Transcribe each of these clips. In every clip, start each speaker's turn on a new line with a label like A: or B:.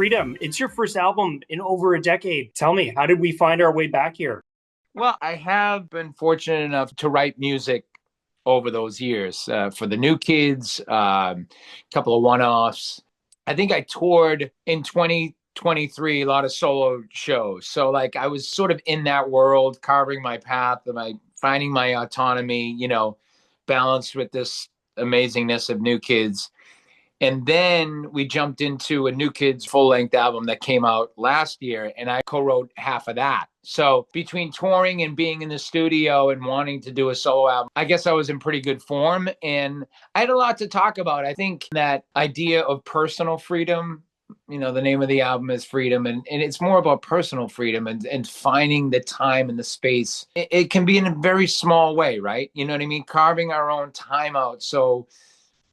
A: Freedom. It's your first album in over a decade. Tell me, how did we find our way back here?
B: Well, I have been fortunate enough to write music over those years for the New Kids, a couple of one-offs. I think I toured in 2023, a lot of solo shows. So like I was sort of in that world, carving my path, and finding my autonomy, balanced with this amazingness of New Kids. And then we jumped into a New Kids full length album that came out last year, and I co wrote half of that. So between touring and being in the studio and wanting to do a solo album, I guess I was in pretty good form. And I had a lot to talk about. I think that idea of personal freedom, the name of the album is Freedom, and it's more about personal freedom and finding the time and the space. It can be in a very small way, right? You know what I mean? Carving our own time out so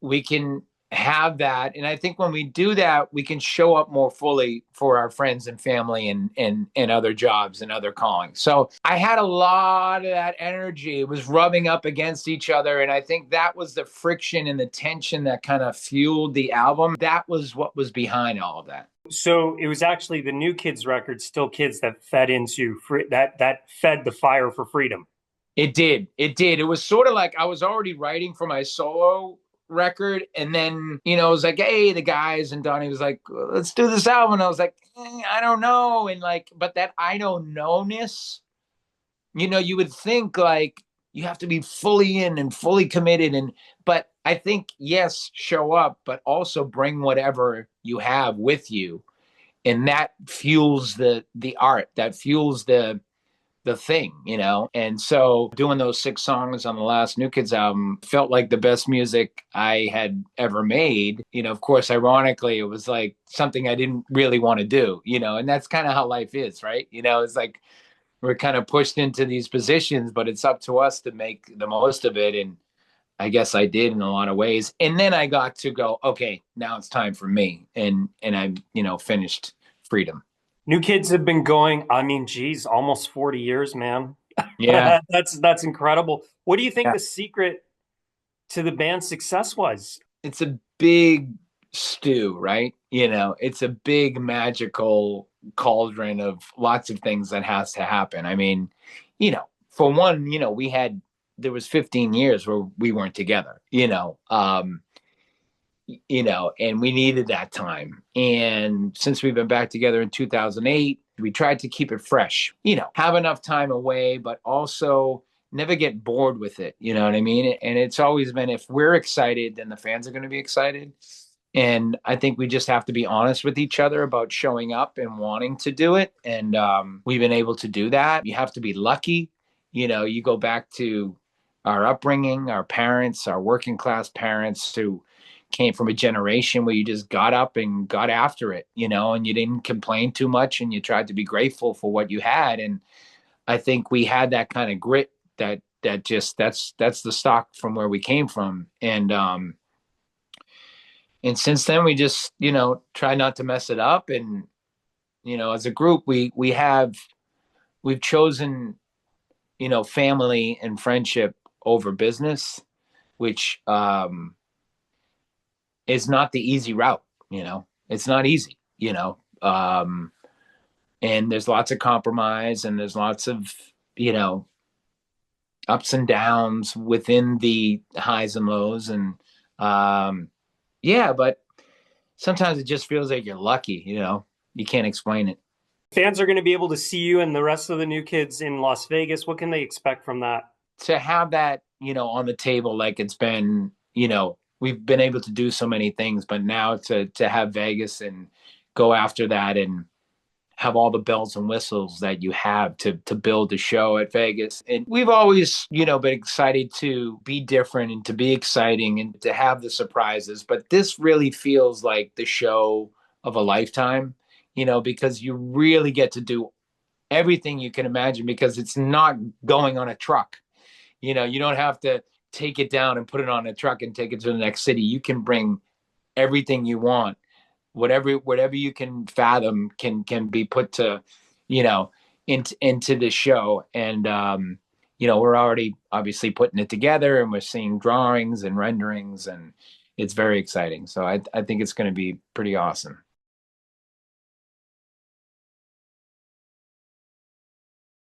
B: we can have that. And I think when we do that, we can show up more fully for our friends and family and other jobs and other callings. So I had a lot of that energy. It was rubbing up against each other. And I think that was the friction and the tension that kind of fueled the album. That was what was behind all of that.
A: So it was actually the New Kids record, Still Kids, that fed into that fed the fire for Freedom.
B: It did. It did. It was sort of like I was already writing for my solo record, and then it was like, hey, the guys, and Donnie was like, let's do this album, and I was like, I don't know, and like, but that I don't know-ness, you would think like you have to be fully in and fully committed, but I think, yes, show up, but also bring whatever you have with you, and that fuels the art, that fuels the thing, And so doing those 6 songs on the last New Kids album felt like the best music I had ever made. Of course, ironically, it was like something I didn't really want to do, and that's kind of how life is, right? It's like we're kind of pushed into these positions, but it's up to us to make the most of it. And I guess I did in a lot of ways. And then I got to go, okay, now it's time for me. And I, finished Freedom.
A: New Kids have been going, I mean, geez, almost 40 years, man.
B: Yeah.
A: That's incredible. What do you think
B: Yeah.
A: the secret to the band's success was?
B: It's a big stew, right? It's a big magical cauldron of lots of things that has to happen. I mean, for one, there was 15 years where we weren't together, and we needed that time. And since we've been back together in 2008, we tried to keep it fresh, have enough time away, but also never get bored with it. You know what I mean? And it's always been, if we're excited, then the fans are going to be excited. And I think we just have to be honest with each other about showing up and wanting to do it. And we've been able to do that. You have to be lucky. You go back to our upbringing, our parents, our working class parents who came from a generation where you just got up and got after it, and you didn't complain too much, and you tried to be grateful for what you had. And I think we had that kind of grit that's the stock from where we came from. And since then we just, try not to mess it up. And, as a group, we've chosen, family and friendship over business, which, is not the easy route. It's not easy, and there's lots of compromise, and there's lots of, ups and downs within the highs and lows. And yeah, but sometimes it just feels like you're lucky, you can't explain it.
A: Fans are going to be able to see you and the rest of the New Kids in Las Vegas. What can they expect from that?
B: To have that, on the table, like it's been, we've been able to do so many things, but now to have Vegas and go after that and have all the bells and whistles that you have to build the show at Vegas. And we've always, been excited to be different and to be exciting and to have the surprises. But this really feels like the show of a lifetime, because you really get to do everything you can imagine, because it's not going on a truck. You don't have to take it down and put it on a truck and take it to the next city. You can bring everything you want. Whatever you can fathom can be put to, into the show. And, we're already obviously putting it together, and we're seeing drawings and renderings, and it's very exciting. So I think it's going to be pretty awesome.